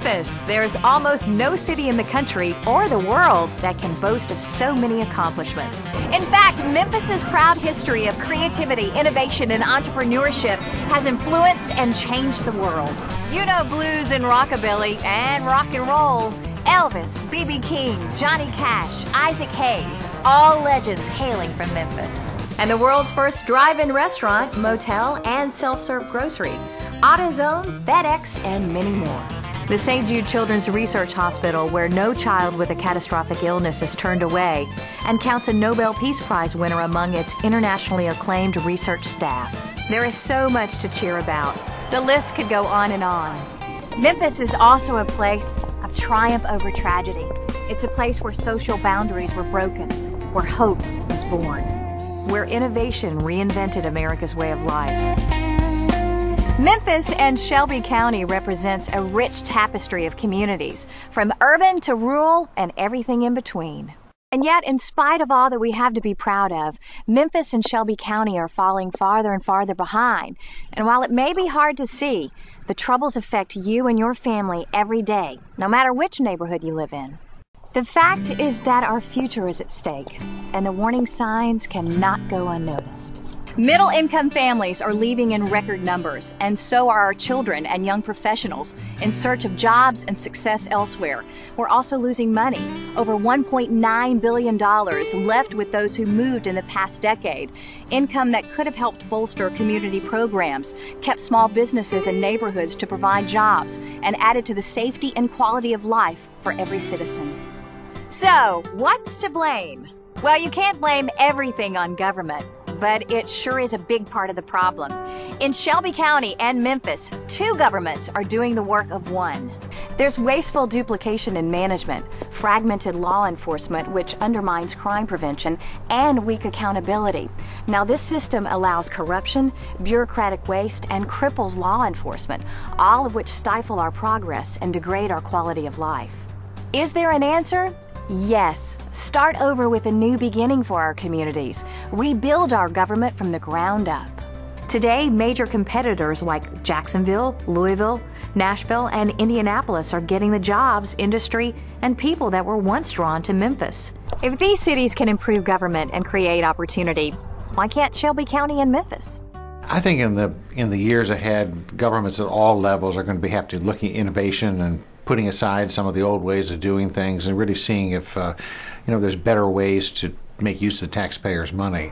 Memphis. There's almost no city in the country or the world that can boast of so many accomplishments. In fact, Memphis's proud history of creativity, innovation, and entrepreneurship has influenced and changed the world. You know blues and rockabilly and rock and roll. Elvis, B.B. King, Johnny Cash, Isaac Hayes, all legends hailing from Memphis. And the world's first drive-in restaurant, motel, and self-serve grocery. AutoZone, FedEx, and many more. The St. Jude Children's Research Hospital, where no child with a catastrophic illness is turned away, and counts a Nobel Peace Prize winner among its internationally acclaimed research staff. There is so much to cheer about. The list could go on and on. Memphis is also a place of triumph over tragedy. It's a place where social boundaries were broken, where hope was born, where innovation reinvented America's way of life. Memphis and Shelby County represents a rich tapestry of communities, from urban to rural and everything in between. And yet, in spite of all that we have to be proud of, Memphis and Shelby County are falling farther and farther behind. And while it may be hard to see, the troubles affect you and your family every day, no matter which neighborhood you live in. The fact is that our future is at stake, and the warning signs cannot go unnoticed. Middle-income families are leaving in record numbers, and so are our children and young professionals in search of jobs and success elsewhere. We're also losing money, over $1.9 billion left with those who moved in the past decade, income that could have helped bolster community programs, kept small businesses and neighborhoods to provide jobs, and added to the safety and quality of life for every citizen. So, what's to blame? Well, you can't blame everything on government, but it sure is a big part of the problem. In Shelby County and Memphis, two governments are doing the work of one. There's wasteful duplication in management, fragmented law enforcement, which undermines crime prevention, and weak accountability. Now, this system allows corruption, bureaucratic waste, and cripples law enforcement, all of which stifle our progress and degrade our quality of life. Is there an answer? Yes. Start over with a new beginning for our communities. Rebuild our government from the ground up. Today, major competitors like Jacksonville, Louisville, Nashville, and Indianapolis are getting the jobs, industry, and people that were once drawn to Memphis. If these cities can improve government and create opportunity, why can't Shelby County and Memphis? I think in the years ahead, governments at all levels are going to have to look at innovation and putting aside some of the old ways of doing things and really seeing if there's better ways to make use of the taxpayers' money.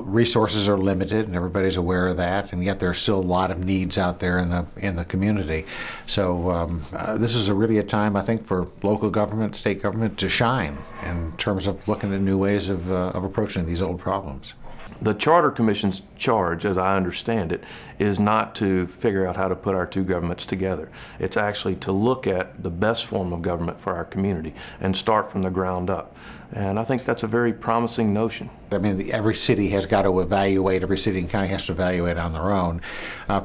Resources are limited, and everybody's aware of that, and yet there's still a lot of needs out there in the community. So this is really a time, I think, for local government, state government to shine in terms of looking at new ways of approaching these old problems. The Charter Commission's charge, as I understand it, is not to figure out how to put our two governments together. It's actually to look at the best form of government for our community and start from the ground up. And I think that's a very promising notion. I mean, every city has got to evaluate, every city and county has to evaluate on their own.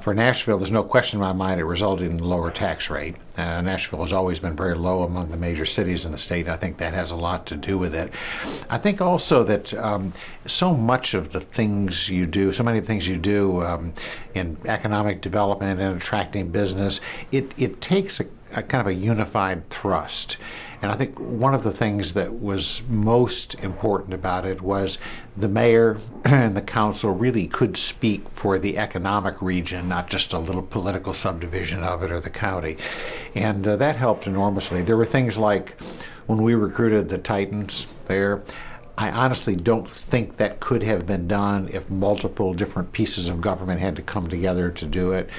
For Nashville, there's no question in my mind it resulted in a lower tax rate. Nashville has always been very low among the major cities in the state. I think that has a lot to do with it. I think also that so much of the things you do, so many things you do in economic development and attracting business, it takes a kind of a unified thrust. And I think one of the things that was most important about it was the mayor and the council really could speak for the economic region, not just a little political subdivision of it or the county. And that helped enormously. There were things like when we recruited the Titans there, I honestly don't think that could have been done if multiple different pieces of government had to come together to do it.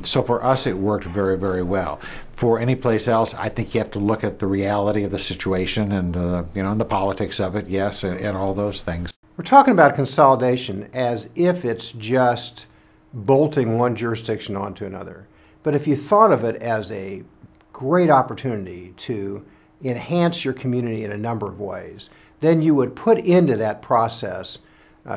So for us, it worked very, very well. For any place else, I think you have to look at the reality of the situation and and the politics of it, yes, and all those things. We're talking about consolidation as if it's just bolting one jurisdiction onto another. But if you thought of it as a great opportunity to enhance your community in a number of ways, then you would put into that process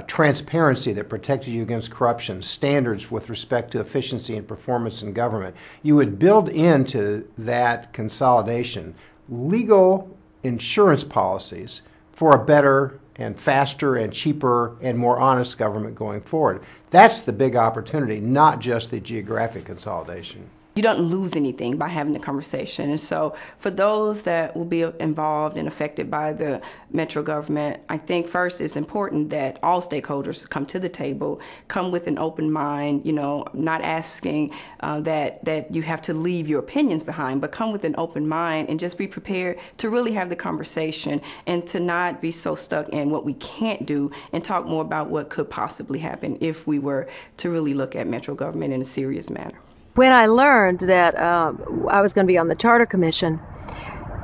transparency that protected you against corruption, standards with respect to efficiency and performance in government. You would build into that consolidation legal insurance policies for a better and faster and cheaper and more honest government going forward. That's the big opportunity, not just the geographic consolidation. You don't lose anything by having the conversation. And so for those that will be involved and affected by the metro government, I think first it's important that all stakeholders come to the table, come with an open mind, not asking that you have to leave your opinions behind, but come with an open mind and just be prepared to really have the conversation and to not be so stuck in what we can't do and talk more about what could possibly happen if we were to really look at metro government in a serious manner. When I learned that I was going to be on the Charter Commission,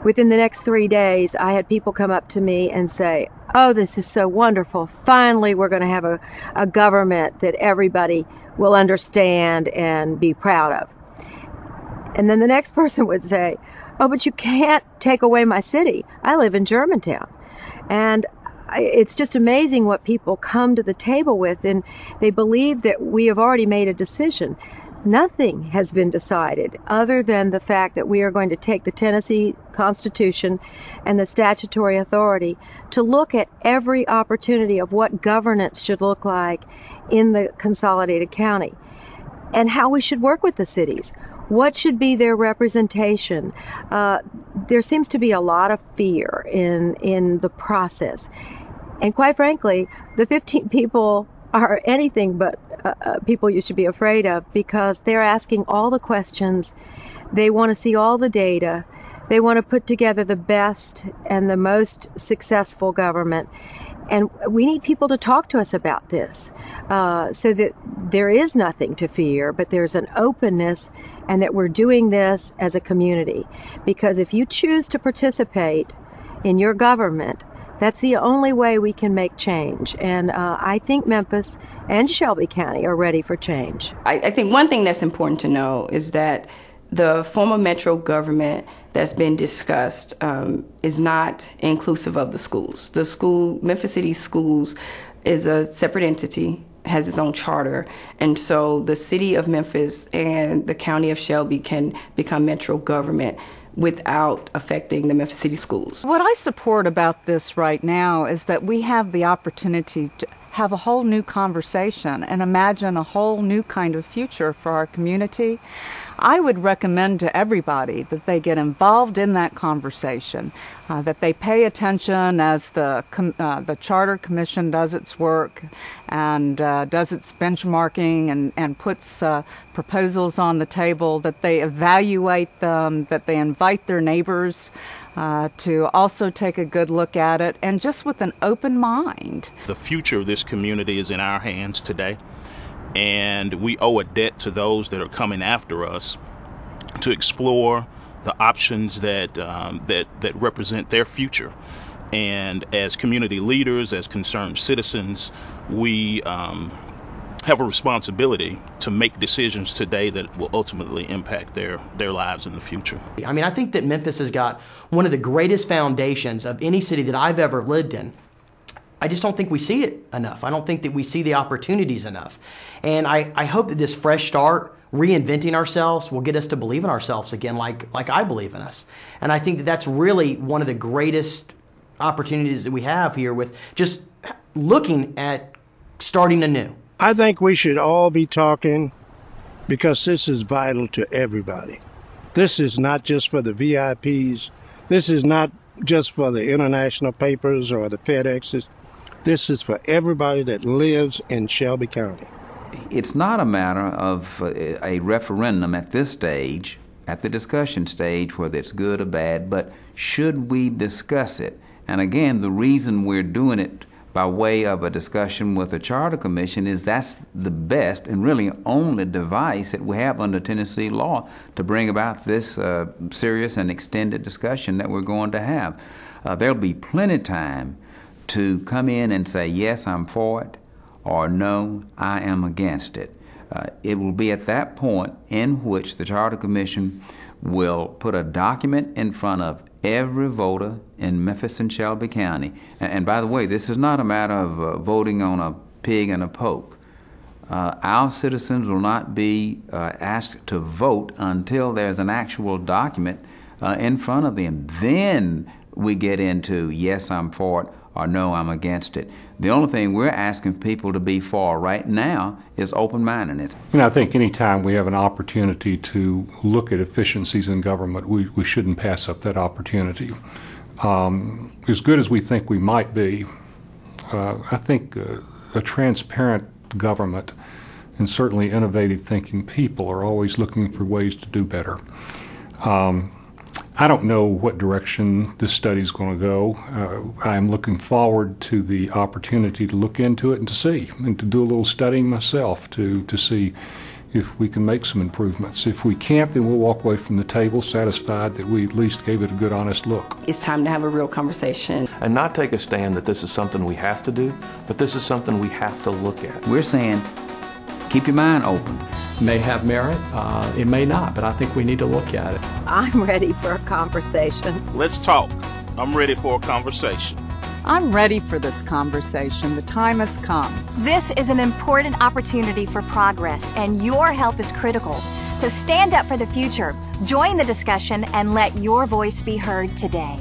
within the next 3 days, I had people come up to me and say, "Oh, this is so wonderful. Finally, we're going to have a government that everybody will understand and be proud of." And then the next person would say, "Oh, but you can't take away my city. I live in Germantown." And it's just amazing what people come to the table with, and they believe that we have already made a decision. Nothing has been decided other than the fact that we are going to take the Tennessee Constitution and the statutory authority to look at every opportunity of what governance should look like in the consolidated county and how we should work with the cities. What should be their representation? There seems to be a lot of fear in the process. And quite frankly, the 15 people are anything but people you should be afraid of, because they're asking all the questions. They want to see all the data. They want to put together the best and the most successful government. And we need people to talk to us about this so that there is nothing to fear, but there's an openness, and that we're doing this as a community. Because if you choose to participate in your government, that's the only way we can make change. And I think Memphis and Shelby County are ready for change. I think one thing that's important to know is that the form of metro government that's been discussed is not inclusive of the schools. Memphis City Schools is a separate entity, has its own charter, and so the city of Memphis and the county of Shelby can become metro government without affecting the Memphis City Schools. What I support about this right now is that we have the opportunity to have a whole new conversation and imagine a whole new kind of future for our community. I would recommend to everybody that they get involved in that conversation, that they pay attention as the Charter Commission does its work and does its benchmarking and puts proposals on the table, that they evaluate them, that they invite their neighbors to also take a good look at it, and just with an open mind. The future of this community is in our hands today, and we owe a debt to those that are coming after us to explore the options that represent their future. And as community leaders, as concerned citizens, we have a responsibility to make decisions today that will ultimately impact their lives in the future. I mean, I think that Memphis has got one of the greatest foundations of any city that I've ever lived in. I just don't think we see it enough. I don't think that we see the opportunities enough. And I hope that this fresh start, reinventing ourselves, will get us to believe in ourselves again like I believe in us. And I think that that's really one of the greatest opportunities that we have here with just looking at starting anew. I think we should all be talking because this is vital to everybody. This is not just for the VIPs. This is not just for the international papers or the FedExes. This is for everybody that lives in Shelby County. It's not a matter of a referendum at this stage, at the discussion stage, whether it's good or bad, but should we discuss it? And again, the reason we're doing it by way of a discussion with the Charter Commission is that's the best and really only device that we have under Tennessee law to bring about this serious and extended discussion that we're going to have. There'll be plenty of time to come in and say, yes, I'm for it, or no, I am against it. It will be at that point in which the Charter Commission will put a document in front of every voter in Memphis and Shelby County. And by the way, this is not a matter of voting on a pig and a poke. Our citizens will not be asked to vote until there's an actual document in front of them. Then we get into, yes, I'm for it, or no, I'm against it. The only thing we're asking people to be for right now is open-mindedness. I think anytime we have an opportunity to look at efficiencies in government, we shouldn't pass up that opportunity. As good as we think we might be, I think a transparent government and certainly innovative thinking people are always looking for ways to do better. I don't know what direction this study is going to go. I'm looking forward to the opportunity to look into it and to do a little studying myself to see if we can make some improvements. If we can't, then we'll walk away from the table satisfied that we at least gave it a good, honest look. It's time to have a real conversation. And not take a stand that this is something we have to do, but this is something we have to look at. We're saying, keep your mind open. May have merit, it may not, but I think we need to look at it. I'm ready for a conversation. Let's talk. I'm ready for a conversation. I'm ready for this conversation. The time has come. This is an important opportunity for progress, and your help is critical. So stand up for the future, join the discussion, and let your voice be heard today.